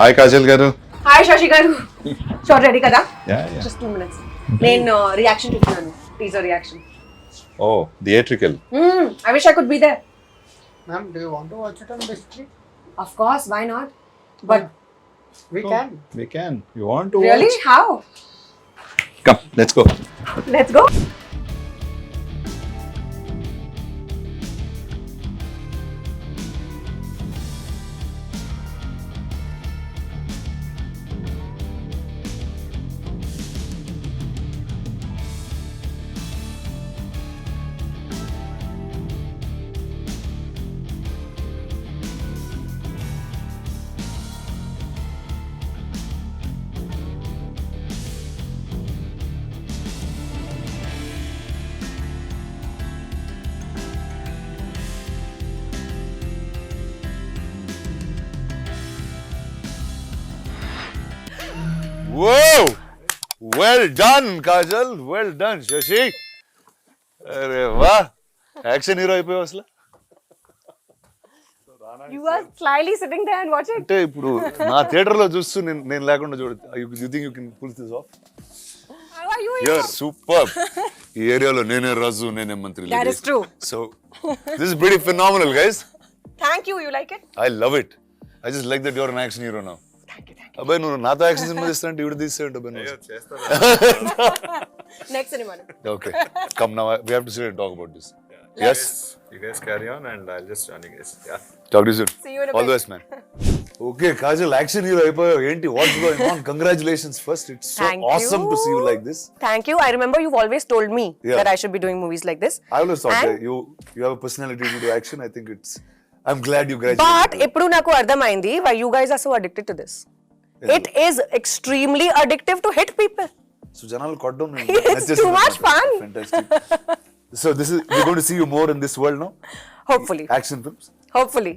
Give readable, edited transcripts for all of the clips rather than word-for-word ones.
Hi Kajal గారు. Hi Shashi గారు. Short ready కదా? Just 2 minutes. నేను రియాక్షన్ చూస్తున్నాను, teaser reaction. Oh, theatrical. I wish I could be there. Ma'am, do you want to watch it on big screen? Of course, why not? But We can. We can. You want to really, watch? how? Come, let's go. Let's go. Whoa! Well done, Kajal. Well done, Shashi. అరే వా, action hero అయిపోయావు అసలు. You are slyly sitting there and watching. అంటే ఇప్పుడు నా theatre లో చూస్తూ నేను లేకుండా చూడ. You think you can pull this off? How are you? You are super. ఈ ఏరియాలో నేనే రాజు, నేనే మంత్రి. That is true. So this is pretty phenomenal, guys. Thank you. You like it? I love it. I just like that you're an action hero now. Thank you. అబ్బాయి నువ్వు నాతో action cinema తీస్తానంటే ఇవిడ తీస్తాడు అబ్బాయి. Next cinema. Okay, come now. We have to sit and talk about this. Yes. You guys carry on and I'll just join you guys. Yeah. Talk to you soon. See you in a All the bit. best, man. Okay, Kajal, action hero అయిపోయావు. ఏంటి, what's going on? Congratulations first. It's so Thank awesome you. to see you like this. Thank you. I remember you've always told me Yeah. that I should be doing movies like this. I always thought And- that you have a personality to do action. I think I'm glad you graduated. But ఇప్పుడు నాకు అర్థమైంది why you guys are so addicted to this. It is extremely addictive to hit people. So జనాలు కొట్టడం It's too much fun. Fantastic. So we're going to see you more in this world now. Hopefully. Action films. Hopefully.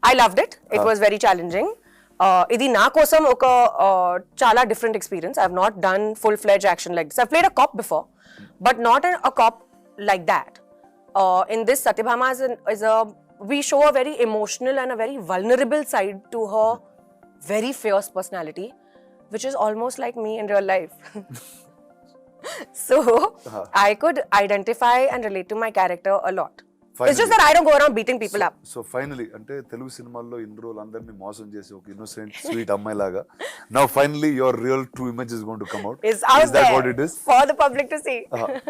I loved it. It was very challenging. ఇది నా కోసం ఒక చాలా different experience. I've not done full-fledged action like this. I've played a cop before, but not a cop like that. In this, Satyabhama we show a very emotional and a very vulnerable side to her very fierce personality, which is almost like me in real life. So, I could identify and relate to my character a lot. It's just that I don't go around beating people up. So finally అంటే తెలుగు సినిమాల్లో ఇన్ని రోజులు అందరినీ మోసం చేసి ఒక innocent sweet అమ్మాయి లాగా now finally your real true image is going to come out. It's out Is that there what it is? for the public to see.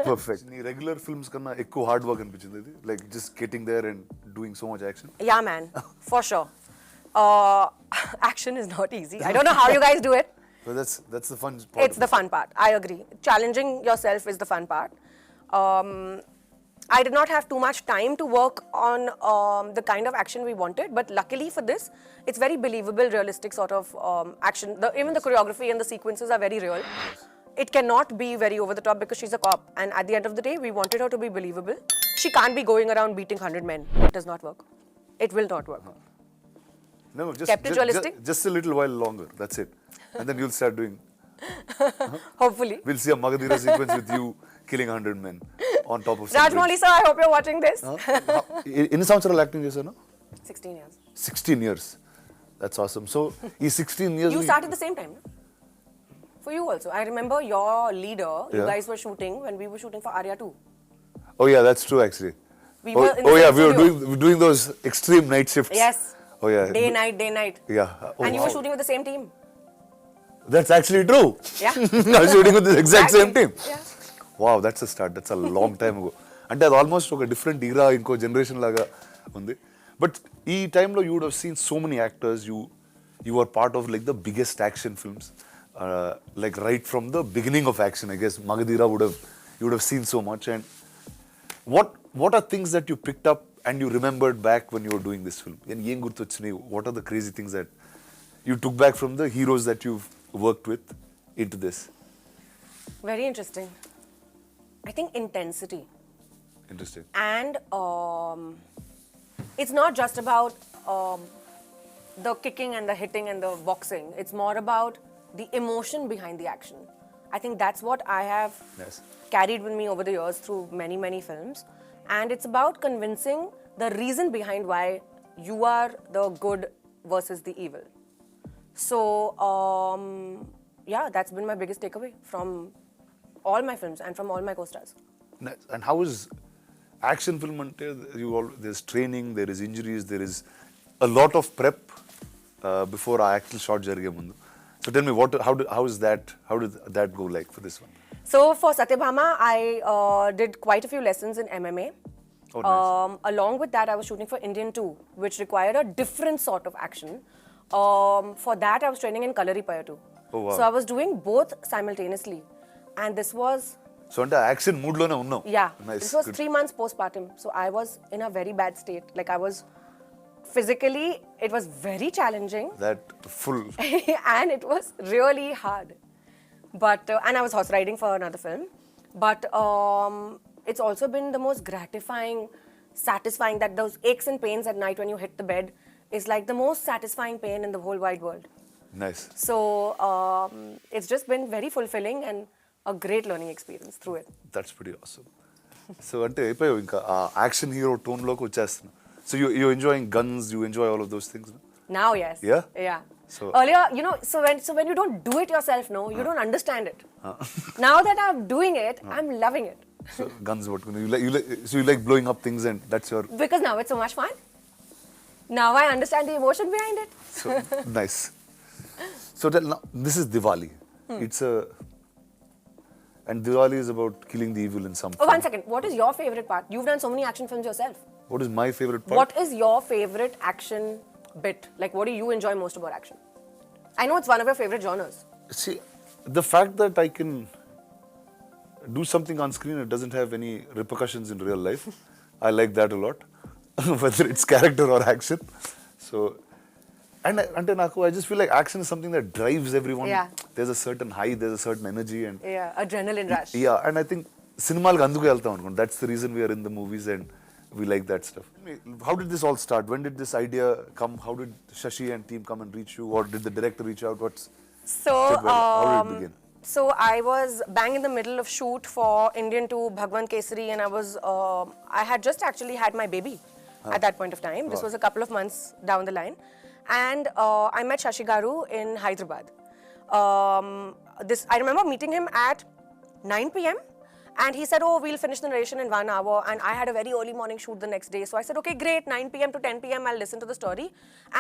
Perfect. నీ రెగ్యులర్ ఫిల్మ్స్ కన్నా ఎక్కువ హార్డ్ వర్క్ అనిపించింది ఇది, like just getting there and doing so much action. Yeah, man, for sure. Action is not easy. I don't know how you guys do it. So that's the fun part. It's the fun part. I agree. Challenging yourself is the fun part. I did not have too much time to work on the kind of action we wanted, but luckily for this, it's very believable, realistic sort of action. Even the choreography and the sequences are very real. It cannot be very over the top because she's a cop, and at the end of the day, we wanted her to be believable. She can't be going around beating 100 men. It does not work. It will not work. No, Kept it realistic? just a little while longer. That's it. And then you'll start doing. Hopefully. We'll see a Magadira sequence with you killing 100 men on top of some Rajmouli sir, I hope you're watching this. ఎన్ని సంవత్సరాలు acting చేశాను? 16 years. 16 years. That's awesome. So ఈ 16 years You started the same time, no? For you also. I remember your leader, you Yeah. guys were shooting when we were shooting for Arya 2. Oh yeah, that's true actually. We were in the yeah, same we were studio. doing those extreme night shifts. Yes. Oh yeah. Day, night. Yeah. Oh, And you wow. were shooting with the same team. That's actually true. Yeah. I was shooting with the exact same team. Yeah. Wow, that's a start. That's a long time ago. అంటే అది almost ఒక different ఈరా, ఇంకో generation లాగా ఉంది. But ఈ టైంలో you would have seen so many actors. You are part of like the biggest action films, like right from the beginning of action. I guess Magadira you would have seen so much. And what are things that you picked up and you remembered back when you were doing this film? And ఏం గుర్తొచ్చినాయి? What are the crazy things that you took back from the heroes that you've worked with into this? Very interesting. I think intensity. Interesting. And it's not just about the kicking and the hitting and the boxing. It's more about the emotion behind the action. I think that's what I have Yes. carried with me over the years through many, many films. And it's about convincing the reason behind why you are the good versus the evil. So, yeah, that's been my biggest takeaway from all my films and from all my co-stars. Nice. And how is action film? There's training, there is injuries, there is a lot of prep before our actual shot jarige mundu. So tell me, how did that go like for this one? So for Satyabhama, I did quite a few lessons in MMA. Oh, nice. Along with that, I was shooting for Indian 2, which required a different sort of action. For that, I was training in Kalaripaya too. Oh, wow. So I was doing both simultaneously. And this was, So అంటే action mood లోనే ఉన్నాం. yeah, Nice. this was Good. 3 months postpartum. So I was in a very bad state. Like I was physically, it was very challenging. That full. And it was really hard. But and I was horse riding for another film. But it's also been the most gratifying, satisfying, that those aches and pains at night when you hit the bed is like the most satisfying pain in the whole wide world. Nice. So it's just been very fulfilling and a great learning experience through it. That's pretty awesome. So అంటే అయిపోయావు ఇంకా ఆ action hero tone లోకి వచ్చేస్తున్నావు. So you enjoying guns, you enjoy all of those things, no? Now, yes. Yeah? Yeah. So- Earlier, you know, so when you don't do it yourself, no, you don't understand it. Now that I'm doing it, I'm loving it. So guns పట్టుకుని you like blowing up things and that's your Because now it's so much fun. Now I understand the emotion behind it. so nice. So now, this is Diwali. It's a and Diwali is about killing the evil in some Oh, form. one second. What is your favorite part? You've done so many action films yourself. What is my favorite part? What is your favorite action bit? Like, what do you enjoy most about action? I know it's one of your favorite genres. See, the fact that I can do something on screen, it doesn't have any repercussions in real life. I like that a lot, whether it's character or action. So, I just feel like action is something that drives everyone. Yeah. There's a certain high, there's a certain energy, and Yeah, adrenaline rush. yeah, and I think cinemaలకు అందుకు వెళ్తాం అనుకోండి. That's the reason we are in the movies and we like that stuff. How did this all start? When did this idea come? How did Shashi and team come and reach you, or did the director reach out? So, How did it begin? so I was bang in the middle of shoot for Indian 2 Bhagwan Kesari, and I had just actually had my baby at that point of time. This Wow. was a couple of months down the line. And I met Shashi Garu in Hyderabad. I remember meeting him at 9 p.m. And he said, oh, we'll finish the narration in 1 hour. And I had a very early morning shoot the next day. So I said, okay, great, 9 p.m. to 10 p.m. I'll listen to the story.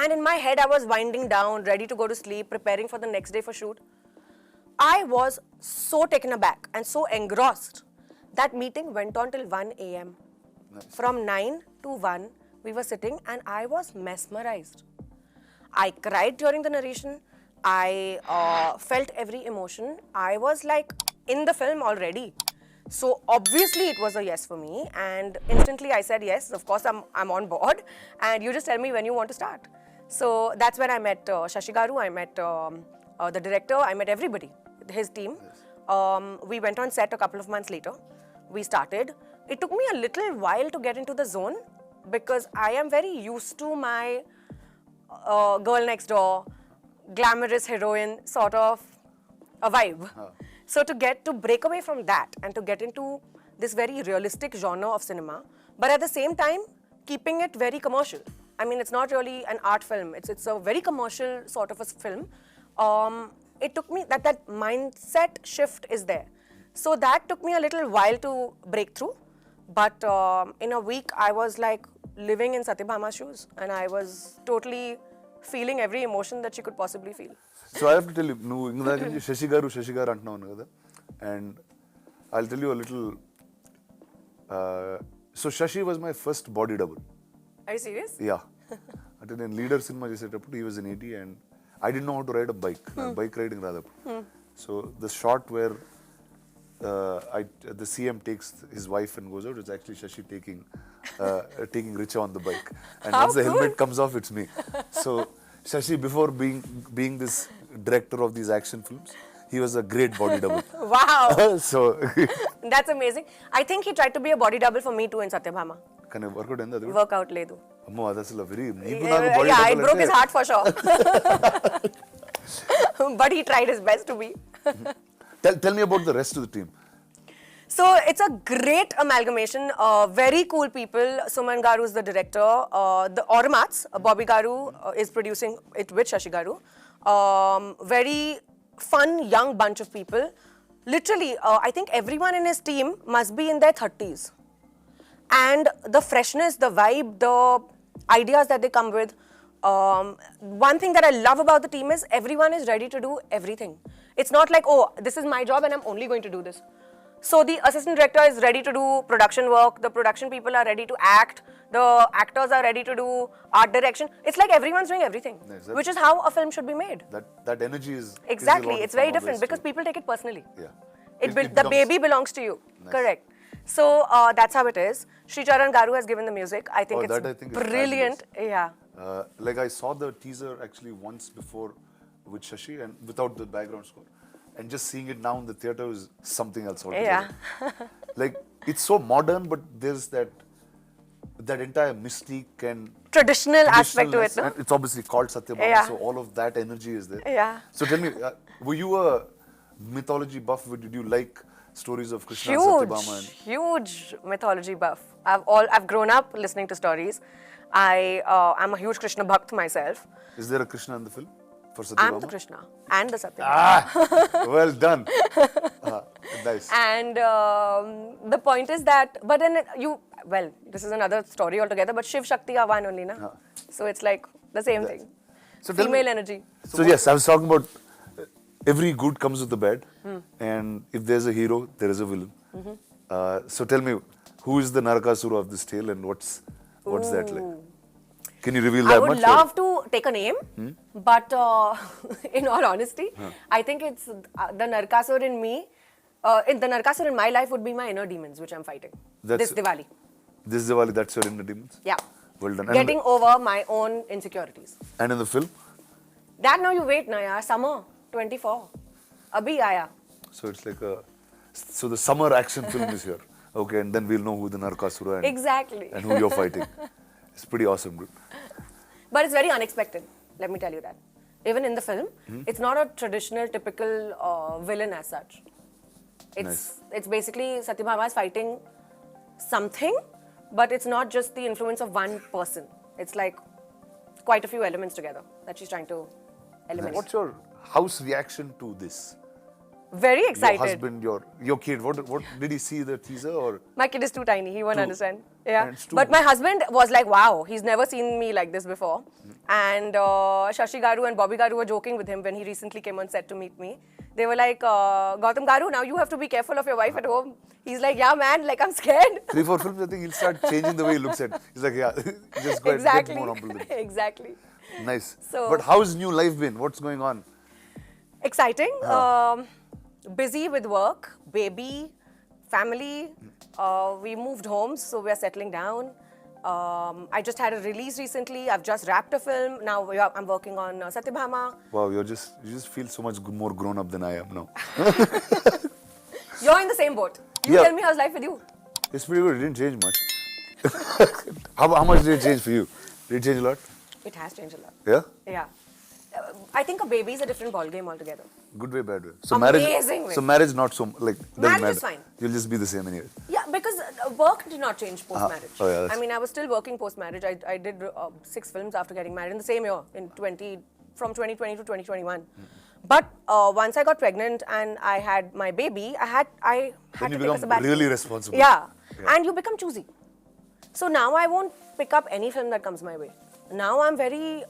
And in my head, I was winding down, ready to go to sleep, preparing for the next day for shoot. I was so taken aback and so engrossed. That meeting went on till 1 a.m. Nice. From 9 to 1, we were sitting and I was mesmerized. I cried during the narration. I felt every emotion. I was like in the film already. So obviously it was a yes for me, and instantly I said yes. Of course I'm on board, and you just tell me when you want to start. So that's when I met Shashi Garu. I met the director. I met everybody, his team. We went on set a couple of months later. We started. It took me a little while to get into the zone because I am very used to my girl next door, glamorous heroine sort of a vibe. So to break away from that and to get into this very realistic genre of cinema, but at the same time keeping it very commercial. I mean, it's not really an art film. It's a very commercial sort of a film. It took me that mindset shift is there. So that took me a little while to break through. But in a week, I was like living in Satyabhama's shoes, and I was totally feeling every emotion that she could possibly feel. So I have to tell you, నువ్వు ఇందాక నుంచి శశి గారు అంటున్నావు కదా, and I'll tell you a little. So Shashi was my first body double. Are you serious? Yeah. అంటే నేను leader cinema చేసేటప్పుడు he was in 80 and I didn't know how to ride a bike. నాకు bike riding రాదు అప్పుడు. So the shot where the CM takes his wife and goes out, it's actually Shashi taking Richa on the bike. And How once the cool. helmet comes off, it's me. So Shashi, before being this director of these action films, he was a great body double. Wow. So That's amazing. I think he tried to be a body double for me too in Satyabhama. కానీ work out అయింది అది కూడా. Workout ledu. అమ్మో అది అసలు very Yeah, I broke his heart for sure. But he tried his best to be. Tell me about the rest of the team. So it's a great amalgamation. Very cool people. Suman Garu is the director. The Automats, Bobby Garu is producing it with Shashi Garu. Very fun, young bunch of people. Literally, I think everyone in his team must be in their 30s. And the freshness, the vibe, the ideas that they come with. One thing that I love about the team is everyone is ready to do everything. It's not like, oh, this is my job and I'm only going to do this. So the assistant director is ready to do production work, the production people are ready to act, the actors are ready to do art direction. It's like everyone's doing everything, Exactly. which is how a film should be made. That energy is Exactly, is a lot it's of very fun different always because too. people take it personally. Yeah. The becomes- baby belongs to you. Nice. Correct. So that's how it is. Sri Charan Garu has given the music. I think Oh, it's that I think is brilliant. Yeah. Like I saw the teaser actually once before with Shashi and without the background score, and just seeing it now in the theater is something else altogether. Yeah. Like it's so modern, but there's that entire mystique and Traditional aspect to it, traditionalness, no? and it's obviously called Satyabhama, Yeah. so all of that energy is there. Yeah. So tell me, were you a mythology buff? Did you like stories of Krishna and Satyabhama? Huge mythology buff. I've grown up listening to stories. I'm a huge Krishna bhakt myself. Is there a Krishna in the film for Satyabhama? I'm the Krishna and the Satyabhama. Well done. Nice. And the point is that, but then this is another story altogether, but Shiv Shakti are one only, na? So it's like the same thing. So tell me- Female energy. So yes, I was talking about every good comes with a bad, and if there's a hero, there is a villain. So tell me, who is the Narakasura of this tale, and what's that like? Can you reveal I that would much? or- love to take a name, but in all honesty, I think it's the Narkasur in me. The Narkasur in my life would be my inner demons, which I'm fighting That's- this Diwali. This Diwali, that's your inner demons? Yeah. Well done. Getting over my own insecurities. And in the film? That now you wait, na yaar. Summer 24. Abhi aaya. So it's like so the summer action film is here. Okay, and then we'll know who the Narakasura and, Exactly. and who you're fighting. It's pretty awesome, dude. But it's very unexpected, let me tell you that. Even in the film, it's not a traditional, typical villain as such. It's basically Satyabhama is fighting something, but it's not just the influence of one person. It's like quite a few elements together that she's trying to eliminate. What's your house reaction to this? Very excited. Your husband, your kid, what did he see the teaser or? My kid is too tiny, he won't Too- understand. Yeah. and it's too- But my husband was like, wow, he's never seen me like this before. And Shashi Garu and Bobby Garu were joking with him when he recently came on set to meet me. They were like, Gautam Garu, now you have to be careful of your wife at home. He's like, yeah, man, like I'm scared. 3-4 films, I think he'll start changing the way he looks at it. He's like, yeah, just go ahead, Exactly. get more humble. Then. Exactly. Nice. So- But how's new life been? What's going on? Exciting. Busy with work, baby, family. We moved homes, so we're settling down. I just had a release recently. I've just wrapped a film. Now I'm working on Satyabhama. Wow, you just feel so much more grown up than I am now. You're in the same boat. You Yeah. tell me how's life with you. It's pretty good. It didn't change much. how much did it change for you? Did it change a lot? It has changed a lot. Yeah? Yeah. I think a baby is a different ballgame altogether. Good way, bad way. So Amazing way. marriage not so like doesn't Marriage matter. is fine. You'll just be the same anyway. Yeah, because work did not change post-marriage. Oh, yeah, that's- I mean, I was still working post-marriage. I did 6 films after getting married in the same year, from 2020 to 2021. But once I got pregnant and I had my baby, I had Then to you take a become sabbatical. really responsible. Yeah. Yeah. And you become choosy. So now I won't pick up any film that comes my way. Now I'm very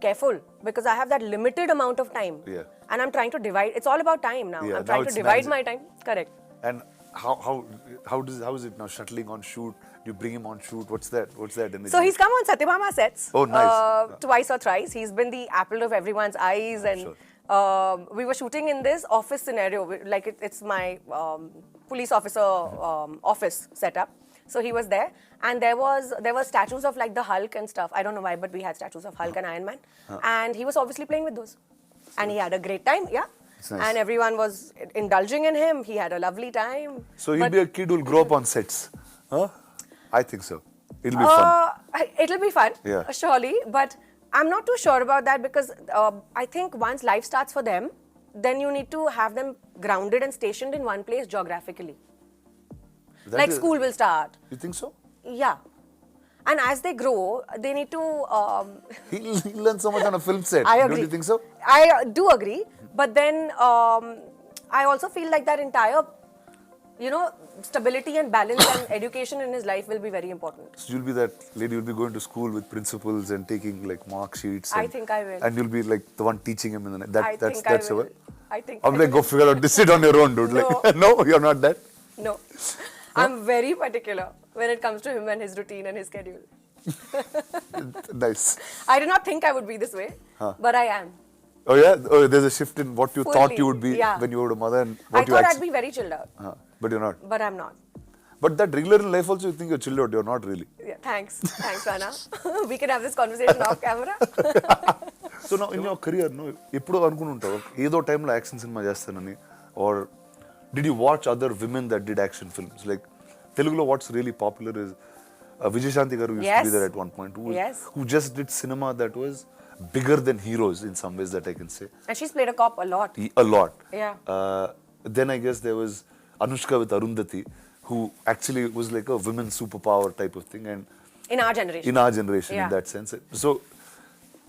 careful because I have that limited amount of time. Yeah. And I'm trying to divide. It's all about time now. Yeah, I'm now trying to it's divide managing. my time. Correct. And how is it now shuttling on shoot? Do you bring him on shoot? What's that? energy? So he's come on Satyabhama sets. Oh, nice. Twice or thrice. He's been the apple of everyone's eyes. And sure. we were shooting in this office scenario. Like it's my police officer office setup. So he was there. And there were statues of like the Hulk and stuff. I don't know why, but we had statues of Hulk and Iron Man. And he was obviously playing with those. And he had a great time, yeah. It's nice. And everyone was indulging in him. He had a lovely time. So he'll But- be a kid who'll grow up on sets. Huh? I think so. It'll be fun. It'll be fun, Yeah. surely. But I'm not too sure about that because I think once life starts for them, then you need to have them grounded and stationed in one place geographically. That Like is- school will start. You think so? Yeah. And as they grow, they need to. He'll learn so much on a film set. I agree. Don't you think so? I do agree, but then I also feel like that entire, stability and balance and education in his life will be very important. So you'll be that lady, you'll be going to school with principals and taking like mark sheets. I and- think I will. And you'll be like the one teaching him in the night. I think I will. I think I'm I like, go will. figure out this, sit on your own, dude. No. Like, no, you're not that. No, I'm very particular when it comes to him and his routine and his schedule. Nice. I did not think I would be this way, but I am. Oh yeah? Oh, there's a shift in what you thought Fully, you would be yeah. when you were a mother and I what you thought I'd actually... be very chilled out, But you're not. but I'm not. But that regular in life also you think you're chilled out. You're not really. Yeah, thanks, Rana. We can have this conversation off camera. So now in your career, no, ఎప్పుడో అనుకుని ఉంటావు ఏదో టైంలో action cinema చేస్తానని or did you watch other women that did action films? Like Telugulo what's really popular is Vijayashanti garu used to be Yes. there at one point Yes. who just did cinema that was bigger than heroes in some ways that I can say. And she's played a cop a lot. A lot. Yeah. Then I guess there was Anushka with Arundhati, who actually was like a women's superpower type of thing, and In our generation. in our generation in Yeah. that sense. So,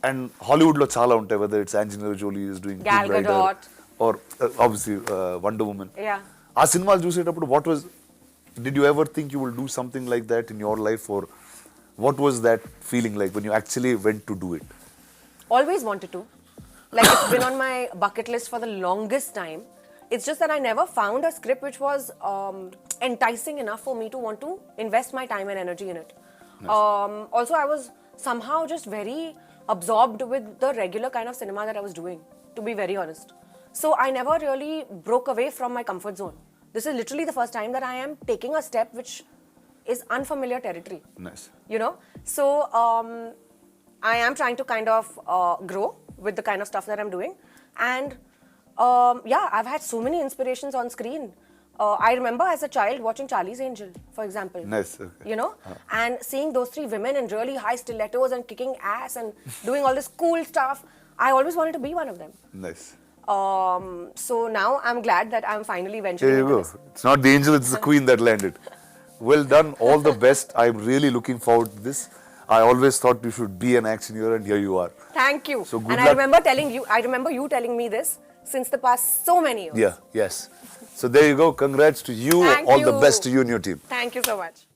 and Hollywood lo chala untai, whether it's Angelina Jolie is doing Gal Tomb Raider Gadot. or obviously Wonder Woman. Yeah. ఆ సినిమాలు చూసేటప్పుడు what was, did you ever think you will do something like that in your life, or what was that feeling like when you actually went to do it? Always wanted to. Like, it's been on my bucket list for the longest time. It's just that I never found a script which was enticing enough for me to want to invest my time and energy in it. Also, I was somehow just very absorbed with the regular kind of cinema that I was doing, to be very honest. So I never really broke away from my comfort zone. This is literally the first time that I am taking a step which is unfamiliar territory. Nice. So I am trying to kind of grow with the kind of stuff that I'm doing, and yeah, I've had so many inspirations on screen. I remember as a child watching Charlie's Angel, for example. Nice, okay. And seeing those three women in really high stilettos and kicking ass and doing all this cool stuff. I always wanted to be one of them. Nice. So now I'm glad that I'm finally venturing There you into go. this. It's not the angel, it's the queen that landed. Well done, all the best. I'm really looking forward to this. I always thought you should be an action hero, and here you are. Thank you. So good and luck. I remember you telling me this since the past so many years. Yeah, yes. So there you go. Congrats to you. Thank All you. the best to you and your team. Thank you so much.